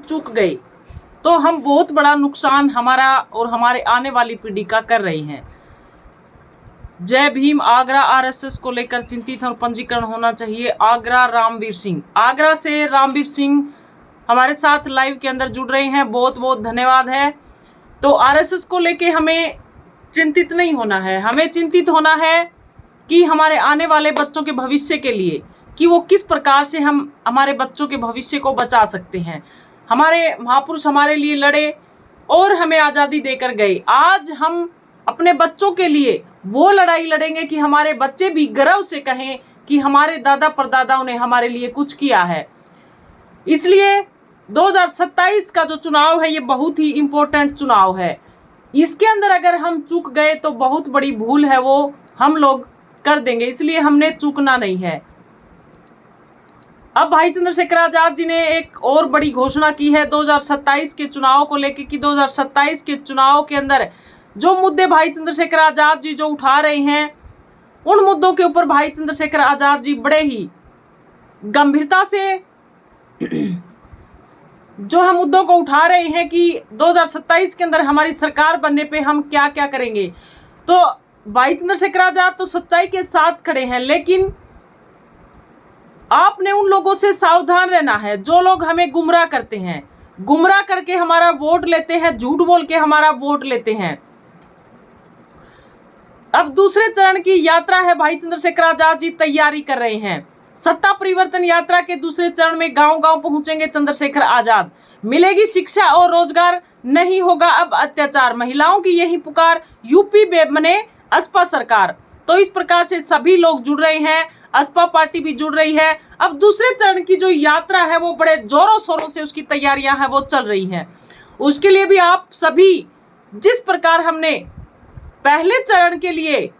चूक गए तो हम बहुत बड़ा नुकसान हमारा और हमारे आने वाली पीढ़ी का कर रहे हैं। जय भीम। आगरा आरएसएस को लेकर चिंतित और पंजीकरण होना चाहिए। आगरा रामवीर सिंह। आगरा से रामवीर सिंह हमारे साथ लाइव के अंदर जुड़ रहे हैं, बहुत बहुत धन्यवाद है। तो आरएसएस को लेके हमें चिंतित नहीं होना है, हमें चिंतित होना है कि हमारे आने वाले बच्चों के भविष्य के लिए, कि वो किस प्रकार से हम हमारे बच्चों के भविष्य को बचा सकते हैं। हमारे महापुरुष हमारे लिए लड़े और हमें आज़ादी देकर गए। आज हम अपने बच्चों के लिए वो लड़ाई लड़ेंगे कि हमारे बच्चे भी गर्व से कहें कि हमारे दादा परदादाओं ने हमारे लिए कुछ किया है। इसलिए 2027 का जो चुनाव है ये बहुत ही इम्पोर्टेंट चुनाव है। इसके अंदर अगर हम चूक गए तो बहुत बड़ी भूल है, वो हम लोग कर देंगे, इसलिए हमने चूकना नहीं है। अब भाई चंद्रशेखर आजाद जी ने एक और बड़ी घोषणा की है 2027 के चुनाव को लेकर कि 2027 के चुनाव के अंदर जो मुद्दे भाई चंद्रशेखर आजाद जी जो उठा रहे हैं, उन मुद्दों के ऊपर भाई चंद्रशेखर आजाद जी बड़े ही गंभीरता से जो हम मुद्दों को उठा रहे हैं कि 2027 के अंदर हमारी सरकार बनने पे हम क्या क्या करेंगे। तो भाई चंद्रशेखर आजाद तो सच्चाई के साथ खड़े हैं, लेकिन आपने उन लोगों से सावधान रहना है जो लोग हमें गुमराह करते हैं, गुमराह करके हमारा वोट लेते हैं, झूठ बोल के हमारा वोट लेते हैं। अब दूसरे चरण की यात्रा है, भाई चंद्रशेखर आजाद जी तैयारी कर रहे हैं। सत्ता परिवर्तन यात्रा के दूसरे चरण में गांव गांव पहुंचेंगे चंद्रशेखर आजाद। मिलेगी शिक्षा और रोजगार, नहीं होगा अब अत्याचार, महिलाओं की यही पुकार, यूपी बने असपा सरकार। तो इस प्रकार से सभी लोग जुड़ रहे हैं, असपा पार्टी भी जुड़ रही है। अब दूसरे चरण की जो यात्रा है वो बड़े जोरों शोरों से उसकी तैयारियां हैं वो चल रही हैं। उसके लिए भी आप सभी, जिस प्रकार हमने पहले चरण के लिए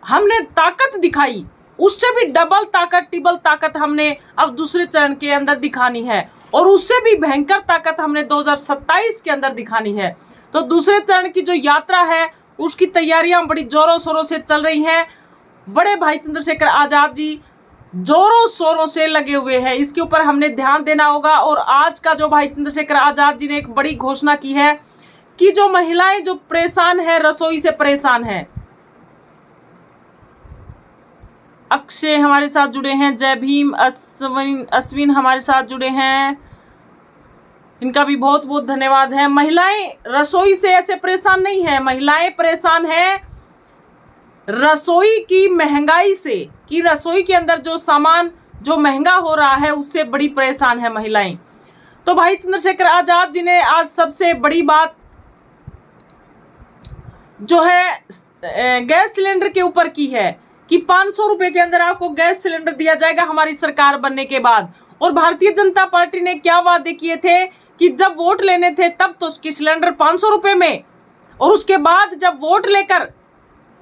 हमने ताकत दिखाई, उससे भी डबल ताकत, ट्रिपल ताकत हमने अब दूसरे चरण के अंदर दिखानी है, और उससे भी भयंकर ताकत हमने 2027 के अंदर दिखानी है। तो दूसरे चरण की जो यात्रा है उसकी तैयारियां बड़ी जोरों शोरों से चल रही हैं। बड़े भाई चंद्रशेखर आजाद जी जोरों शोरों से लगे हुए हैं, इसके ऊपर हमने ध्यान देना होगा। और आज का जो भाई चंद्रशेखर आजाद जी ने एक बड़ी घोषणा की है कि जो महिलाएं जो परेशान है, रसोई से परेशान है। अक्षय हमारे साथ जुड़े हैं, जय भीम। अश्विन हमारे साथ जुड़े हैं, इनका भी बहुत बहुत धन्यवाद है। महिलाएं रसोई से ऐसे परेशान नहीं है, महिलाएं परेशान है रसोई की महंगाई से, कि रसोई के अंदर जो सामान जो महंगा हो रहा है उससे बड़ी परेशान है महिलाएं। तो भाई चंद्रशेखर आजाद जी ने आज सबसे बड़ी बात जो है गैस सिलेंडर के ऊपर की है कि 500 रुपए के अंदर आपको गैस सिलेंडर दिया जाएगा हमारी सरकार बनने के बाद। और भारतीय जनता पार्टी ने क्या वादे किए थे कि जब वोट लेने थे तब तो उसकी सिलेंडर 500 रुपए में, और उसके बाद जब वोट लेकर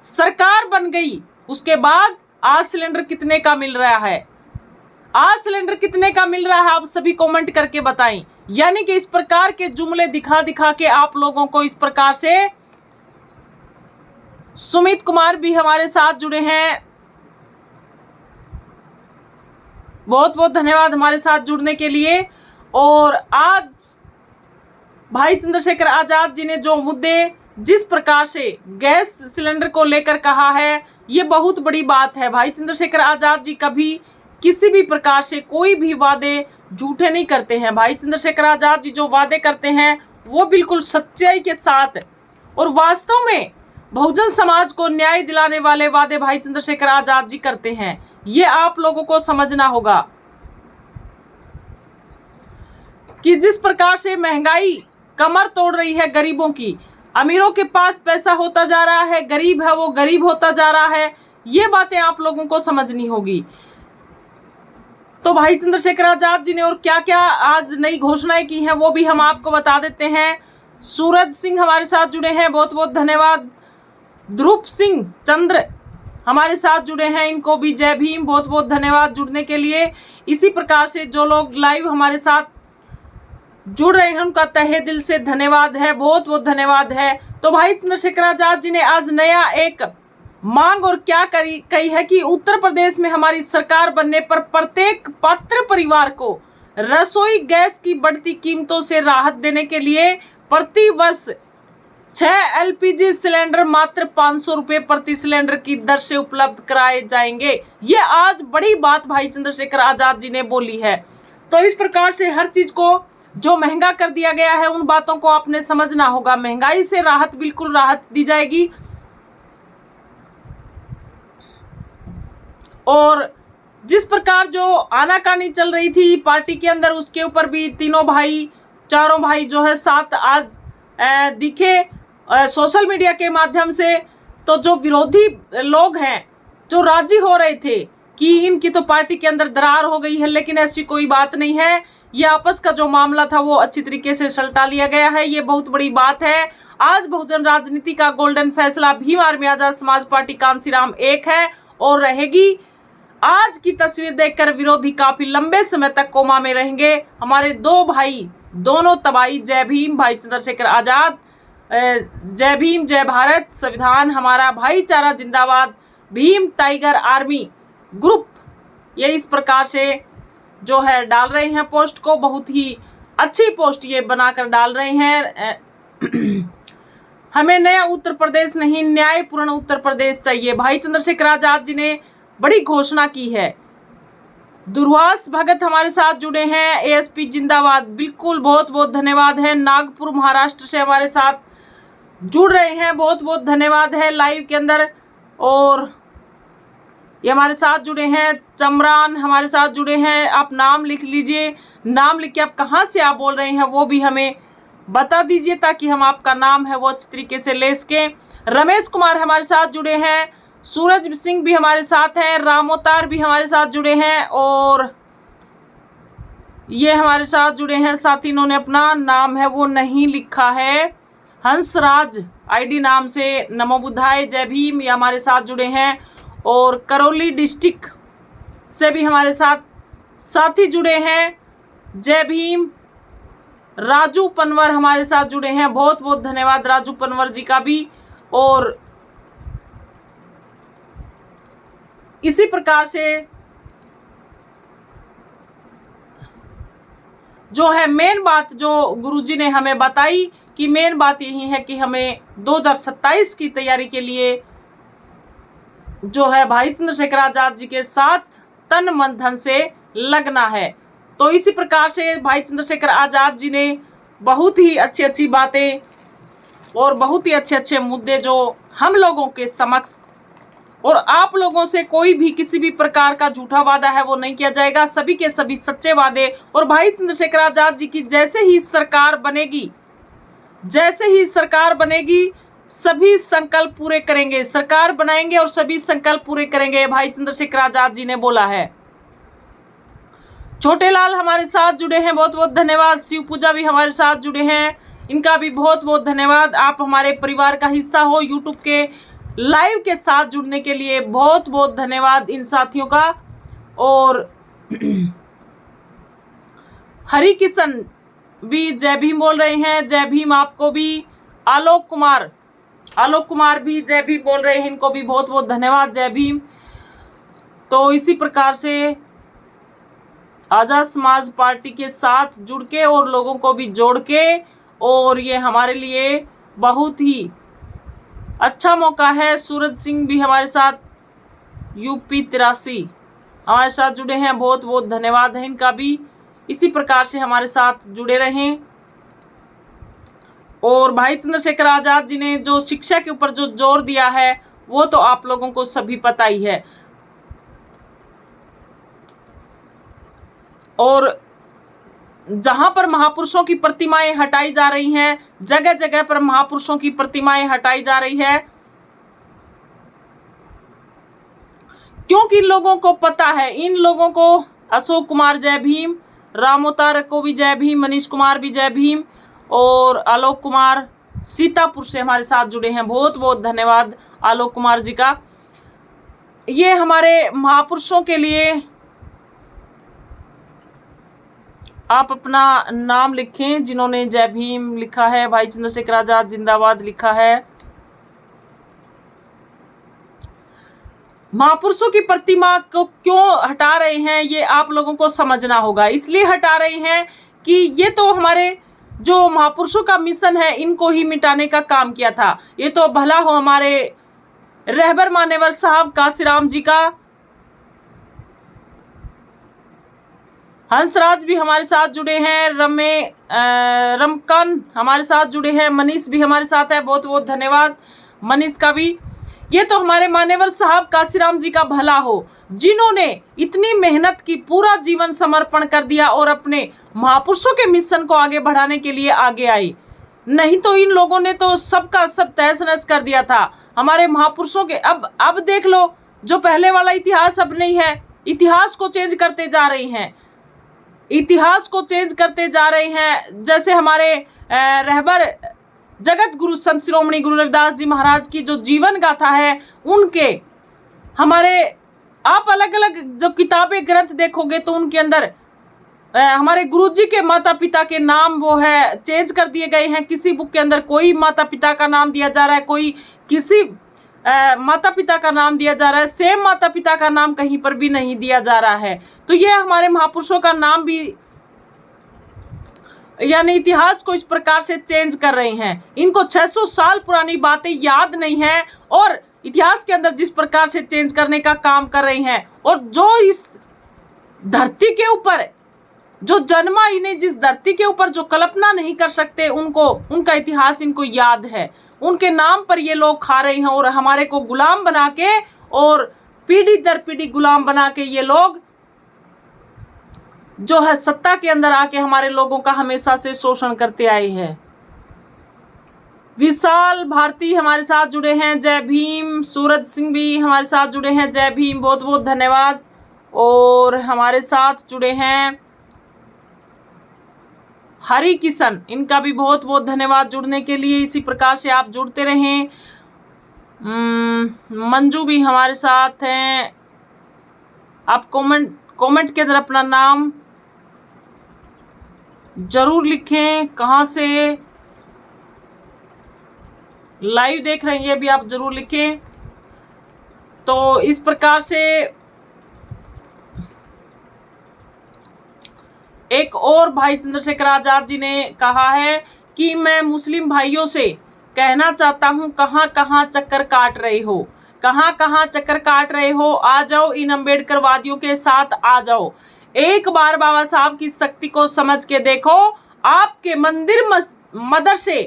सरकार बन गई उसके बाद आज सिलेंडर कितने का मिल रहा है, आज सिलेंडर कितने का मिल रहा है, आप सभी कमेंट करके बताएं। यानी कि इस प्रकार के जुमले दिखा दिखा के आप लोगों को इस प्रकार से। सुमित कुमार भी हमारे साथ जुड़े हैं, बहुत बहुत धन्यवाद हमारे साथ जुड़ने के लिए। और आज भाई चंद्रशेखर आजाद जी ने जो मुद्दे जिस प्रकार से गैस सिलेंडर को लेकर कहा है, ये बहुत बड़ी बात है। भाई चंद्रशेखर आजाद जी कभी किसी भी प्रकार से कोई भी वादे झूठे नहीं करते हैं। भाई चंद्रशेखर आजाद जी जो वादे करते हैं वो बिल्कुल सच्चाई के साथ और वास्तव में बहुजन समाज को न्याय दिलाने वाले वादे भाई चंद्रशेखर आजाद जी करते हैं। ये आप लोगों को समझना होगा कि जिस प्रकार से महंगाई कमर तोड़ रही है गरीबों की, अमीरों के पास पैसा होता जा रहा है, गरीब है वो गरीब होता जा रहा है, ये बातें आप लोगों को समझनी होगी। तो भाई चंद्रशेखर आजाद जी ने और क्या क्या आज नई घोषणाएं की हैं वो भी हम आपको बता देते हैं। सूरज सिंह हमारे साथ जुड़े हैं, बहुत बहुत धन्यवाद। ध्रुव सिंह चंद्र हमारे साथ जुड़े हैं, इनको भी जय भीम, बहुत बहुत धन्यवाद जुड़ने के लिए। इसी प्रकार से जो लोग लाइव हमारे साथ जुड़ रहे हैं उनका तहे दिल से धन्यवाद है, बहुत बहुत धन्यवाद है। तो भाई चंद्रशेखर आजाद जी ने आज नया एक मांग और क्या कही है कि उत्तर प्रदेश में हमारी सरकार बनने पर प्रत्येक पात्र परिवार को रसोई गैस की बढ़ती कीमतों से राहत देने के लिए प्रति वर्ष 6 एलपीजी सिलेंडर मात्र 500 रुपए प्रति सिलेंडर की दर से उपलब्ध कराए जाएंगे। ये आज बड़ी बात भाई चंद्रशेखर आजाद जी ने बोली है। तो इस प्रकार से हर चीज को जो महंगा कर दिया गया है उन बातों को आपने समझना होगा। महंगाई से राहत, बिल्कुल राहत दी जाएगी। और जिस प्रकार जो आनाकानी चल रही थी पार्टी के अंदर, उसके ऊपर भी चारों भाई जो है साथ आज दिखे सोशल मीडिया के माध्यम से। तो जो विरोधी लोग हैं जो राजी हो रहे थे कि इनकी तो पार्टी के अंदर दरार हो गई है, लेकिन ऐसी कोई बात नहीं है। ये आपस का जो मामला था वो अच्छी तरीके से सलटा लिया गया है। ये बहुत बड़ी बात है। आज बहुजन राजनीति का गोल्डन फैसला भीम आर्मी आजाद समाज पार्टी कांसीराम एक है और रहेगी। आज की तस्वीर देखकर विरोधी काफी लंबे समय तक कोमा में रहेंगे। हमारे दो भाई दोनों तबाही, जय भीम भाई चंद्रशेखर आजाद, जय भीम जय भारत, संविधान हमारा, भाईचारा जिंदाबाद, भीम टाइगर आर्मी ग्रुप, ये इस प्रकार से जो है डाल रहे हैं पोस्ट को। बहुत ही अच्छी पोस्ट ये बनाकर डाल रहे हैं। हमें नया उत्तर प्रदेश नहीं, न्यायपूर्ण उत्तर प्रदेश चाहिए। भाई चंद्रशेखर आजाद जी ने बड़ी घोषणा की है। दुर्वास भगत हमारे साथ जुड़े हैं, एएसपी जिंदाबाद, बिल्कुल बहुत बहुत धन्यवाद है। नागपुर महाराष्ट्र से हमारे साथ जुड़ रहे हैं, बहुत बहुत धन्यवाद है लाइव के अंदर। और ये हमारे साथ जुड़े हैं, चमरान हमारे साथ जुड़े हैं। आप नाम लिख लीजिए, नाम लिख के आप कहाँ से आप बोल रहे हैं वो भी हमें बता दीजिए ताकि हम आपका नाम है वो अच्छी तरीके से ले सकें। रमेश कुमार हमारे साथ जुड़े हैं, सूरज सिंह भी हमारे साथ हैं, रामोतार भी हमारे साथ जुड़े हैं और ये हमारे साथ जुड़े हैं साथी, इन्होंने अपना नाम है वो नहीं लिखा है, हंसराज आईडी नाम से, नमो बुद्धाय, जय भीम, ये हमारे साथ जुड़े हैं। और करौली डिस्ट्रिक्ट से भी हमारे साथ साथी जुड़े हैं, जय भीम। राजू पनवर हमारे साथ जुड़े हैं, बहुत बहुत धन्यवाद राजू पनवर जी का भी। और इसी प्रकार से जो है मेन बात जो गुरुजी ने हमें बताई कि मेन बात यही है कि हमें 2027 की तैयारी के लिए जो है भाई चंद्रशेखर आजाद जी के साथ तन मन धन से लगना है। तो इसी प्रकार से भाई चंद्रशेखर आजाद जी ने बहुत ही अच्छी अच्छी बातें और बहुत ही अच्छे अच्छे मुद्दे जो हम लोगों के समक्ष और आप लोगों से कोई भी किसी भी प्रकार का झूठा वादा है वो नहीं किया जाएगा, सभी के सभी सच्चे वादे। और भाई चंद्रशेखर आजाद जी की जैसे ही सरकार बनेगी सभी संकल्प पूरे करेंगे, सरकार बनाएंगे और सभी संकल्प पूरे करेंगे, भाई चंद्रशेखर आजाद जी ने बोला है। छोटे लाल हमारे साथ जुड़े हैं, बहुत बहुत धन्यवाद। शिव पूजा भी हमारे साथ जुड़े हैं, इनका भी बहुत बहुत धन्यवाद। आप हमारे परिवार का हिस्सा हो, यूट्यूब के लाइव के साथ जुड़ने के लिए बहुत बहुत धन्यवाद इन साथियों का। और हरि किशन भी जय भीम बोल रहे हैं, जय भीम आपको भी। आलोक कुमार भी जय भीम बोल रहे हैं, इनको भी बहुत बहुत धन्यवाद, जय भीम। तो इसी प्रकार से आजाद समाज पार्टी के साथ जुड़ के और लोगों को भी जोड़ के, और ये हमारे लिए बहुत ही अच्छा मौका है। सूरज सिंह भी हमारे साथ, यूपी 83 हमारे साथ जुड़े हैं, बहुत बहुत धन्यवाद है इनका भी। इसी प्रकार से हमारे साथ जुड़े रहें। और भाई चंद्रशेखर आजाद जी ने जो शिक्षा के ऊपर जो जोर दिया है वो तो आप लोगों को सभी पता ही है। और जहां पर महापुरुषों की प्रतिमाएं हटाई जा रही हैं, जगह जगह पर महापुरुषों की प्रतिमाएं हटाई जा रही है, क्योंकि लोगों को पता है, इन लोगों को, अशोक कुमार जय भीम, रामोतार को भी जय भीम, मनीष कुमार भी जय भीम, और आलोक कुमार सीतापुर से हमारे साथ जुड़े हैं, बहुत बहुत धन्यवाद आलोक कुमार जी का। ये हमारे महापुरुषों के लिए आप अपना नाम लिखें जिन्होंने जय भीम लिखा है, भाई चंद्रशेखर आजाद जिंदाबाद लिखा है। महापुरुषों की प्रतिमा को क्यों हटा रहे हैं, ये आप लोगों को समझना होगा। इसलिए हटा रहे हैं कि ये तो हमारे जो महापुरुषों का मिशन है, इनको ही मिटाने का काम किया था। ये तो भला हो हमारे रहबर मान्यवर साहब काशीराम जी का, हंसराज भी हमारे साथ जुड़े हैं, रमकन हमारे साथ जुड़े हैं, मनीष भी हमारे साथ है, बहुत बहुत धन्यवाद मनीष का भी। ये तो हमारे मान्यवर साहब काशीराम जी का भला हो, जिन्होंने इतनी मेहनत की, पूरा जीवन समर्पण कर दिया और अपने महापुरुषों के मिशन को आगे बढ़ाने के लिए आगे आई। नहीं तो इन लोगों ने तो सबका सब तहस नहस कर दिया था हमारे महापुरुषों के। अब देख लो, जो पहले वाला इतिहास अब नहीं है, इतिहास को चेंज करते जा रही हैं, इतिहास को चेंज करते जा रहे हैं। जैसे हमारे रहबर जगत गुरु संत शिरोमणि गुरु रविदास जी महाराज की जो जीवन गाथा है, उनके हमारे आप अलग अलग जो किताबें ग्रंथ देखोगे तो उनके अंदर हमारे गुरुजी के माता पिता के नाम वो है चेंज कर दिए गए हैं। किसी बुक के अंदर कोई माता पिता का नाम दिया जा रहा है, कोई किसी माता पिता का नाम दिया जा रहा है, सेम माता पिता का नाम कहीं पर भी नहीं दिया जा रहा है। तो ये हमारे महापुरुषों का नाम भी, यानी इतिहास को इस प्रकार से चेंज कर रहे हैं। इनको 600 साल पुरानी बातें याद नहीं है और इतिहास के अंदर जिस प्रकार से चेंज करने का काम कर रहे हैं, और जो इस धरती के ऊपर जो जन्मा, इन्हें जिस धरती के ऊपर जो कल्पना नहीं कर सकते, उनको उनका इतिहास इनको याद है। उनके नाम पर ये लोग खा रहे हैं और हमारे को गुलाम बना के, और पीढ़ी दर पीढ़ी गुलाम बना के ये लोग जो है सत्ता के अंदर आके हमारे लोगों का हमेशा से शोषण करते आए हैं। विशाल भारती हमारे साथ जुड़े हैं, जय भीम। सूरज सिंह भी हमारे साथ जुड़े हैं, जय भीम, बहुत बहुत धन्यवाद। और हमारे साथ जुड़े हैं हरि किशन, इनका भी बहुत बहुत धन्यवाद जुड़ने के लिए। इसी प्रकार से आप जुड़ते रहें। मंजू भी हमारे साथ हैं। आप कमेंट के अंदर अपना नाम जरूर लिखें, कहाँ से लाइव देख रहे हैं ये भी आप जरूर लिखें। तो इस प्रकार से एक और भाई चंद्रशेखर आजाद जी ने कहा है कि मैं मुस्लिम भाइयों से कहना चाहता हूं, कहां कहां चक्कर काट रहे हो, कहां कहां चक्कर काट रहे हो, आ जाओ इन अम्बेडकरवादियों के साथ आ जाओ। एक बार बाबा साहब की शक्ति को समझ के देखो। आपके मंदिर मदरसे,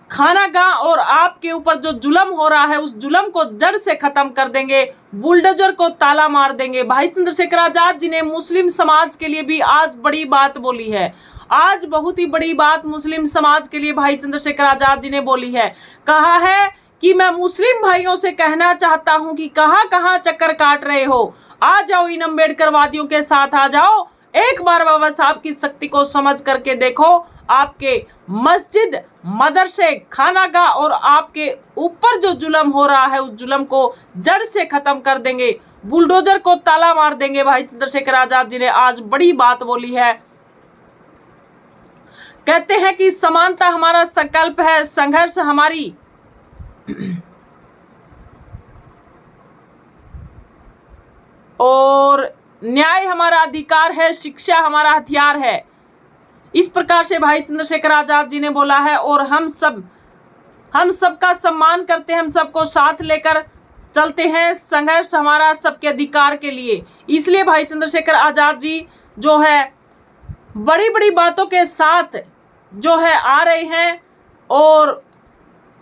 खानागाह और आपके ऊपर जो जुल्म हो रहा है, उस जुल्म को जड़ से खत्म कर देंगे, बुलडोजर को ताला मार देंगे। भाई चंद्रशेखर आजाद जी ने मुस्लिम समाज के लिए भी आज बड़ी बात बोली है। आज बहुत ही बड़ी बात मुस्लिम समाज के लिए भाई चंद्रशेखर आजाद जी ने बोली है। कहा है कि मैं मुस्लिम भाइयों से कहना चाहता हूं कि कहां कहां चक्कर काट रहे हो, आ जाओ इन अम्बेडकरवादियों के साथ आ जाओ। एक बार बाबा साहब की शक्ति को समझ करके देखो। आपके मस्जिद, मदरसे, खानागाह और आपके ऊपर जो जुल्म हो रहा है, उस जुल्म को जड़ से खत्म कर देंगे, बुलडोजर को ताला मार देंगे। भाई चंद्रशेखर आजाद जी ने आज बड़ी बात बोली है। कहते हैं कि समानता हमारा संकल्प है, संघर्ष हमारी और न्याय हमारा अधिकार है, शिक्षा हमारा हथियार है। इस प्रकार से भाई चंद्रशेखर आजाद जी ने बोला है और हम सबका सम्मान करते हैं, हम सबको साथ लेकर चलते हैं। संघर्ष हमारा सबके अधिकार के लिए। इसलिए भाई चंद्रशेखर आजाद जी जो है बड़ी बड़ी बातों के साथ जो है आ रहे हैं और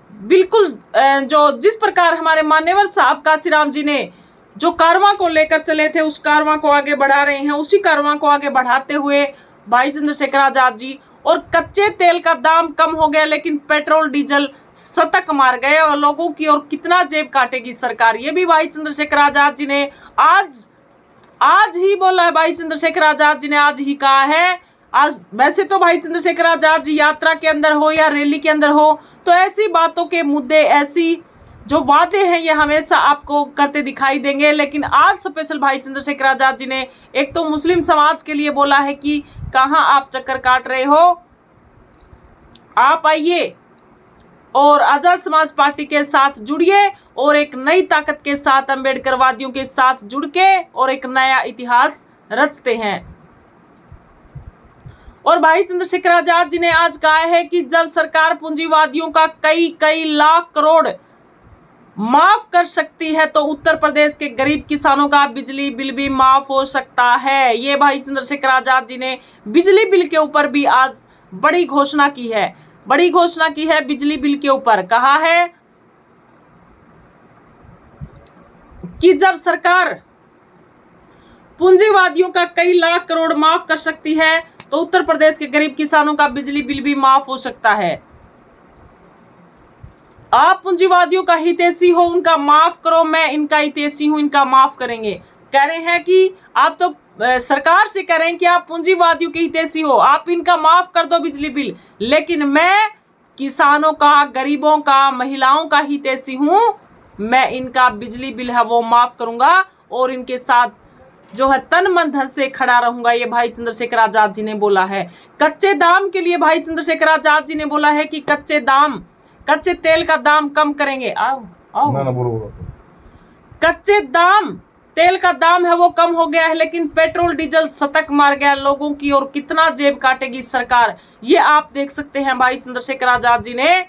बिल्कुल जो जिस प्रकार हमारे मान्यवर साहब काशीराम जी ने जो कारवां को लेकर चले थे, उस कारवां को आगे बढ़ा रहे हैं। उसी कारवां को आगे बढ़ाते हुए भाई चंद्रशेखर आजाद जी, और कच्चे तेल का दाम कम हो गया लेकिन पेट्रोल डीजल शतक मार गए और लोगों की और कितना जेब काटेगी सरकार। ये भी भाई चंद्रशेखर आजाद जी ने आज ही बोला है। भाई चंद्रशेखर आजाद जी ने आज ही कहा है। आज वैसे तो भाई चंद्रशेखर आजाद जी यात्रा के अंदर हो या रैली के अंदर हो, तो ऐसी बातों के मुद्दे, ऐसी जो वादे हैं, ये हमेशा आपको करते दिखाई देंगे। लेकिन आज स्पेशल भाई चंद्रशेखर आजाद जी ने एक तो मुस्लिम समाज के लिए बोला है कि कहां आप चक्कर काट रहे हो, आप आइए, और आजाद समाज पार्टी के साथ जुड़िए और एक नई ताकत के साथ अम्बेडकरवादियों के साथ जुड़ के और एक नया इतिहास रचते हैं। और भाई चंद्रशेखर आजाद जी ने आज कहा है कि जब सरकार पूंजीवादियों का कई लाख करोड़ माफ कर सकती है तो उत्तर प्रदेश के गरीब किसानों का बिजली बिल भी माफ हो सकता है। ये भाई चंद्रशेखर आजाद जी ने बिजली बिल के ऊपर भी आज बड़ी घोषणा की है, बिजली बिल के ऊपर कहा है कि जब सरकार पूंजीवादियों का कई लाख करोड़ माफ कर सकती है तो उत्तर प्रदेश के गरीब किसानों का बिजली बिल भी माफ हो सकता है। आप पूंजीवादियों का हितैषी हो, उनका माफ करो, मैं इनका हितैषी हूं, इनका माफ करेंगे। कह रहे हैं कि आप तो सरकार से कह रहे हैं कि आप पूंजीवादियों के हितैषी हो, आप इनका माफ कर दो बिजली बिल, लेकिन मैं किसानों का, गरीबों का, महिलाओं का हितैषी हूं, मैं इनका बिजली बिल है वो माफ करूंगा और इनके साथ जो है तन मन धन से खड़ा रहूंगा। ये भाई चंद्रशेखर आजाद जी ने बोला है। कच्चे दाम के लिए भाई चंद्रशेखर आजाद जी ने बोला है कि कच्चे तेल का दाम कम करेंगे। आओ ना बोलो। कच्चे दाम तेल का दाम है वो कम हो गया है, लेकिन पेट्रोल डीजल शतक मार गया लोगों की, और कितना जेब काटेगी सरकार, ये आप देख सकते हैं भाई चंद्रशेखर आजाद जी ने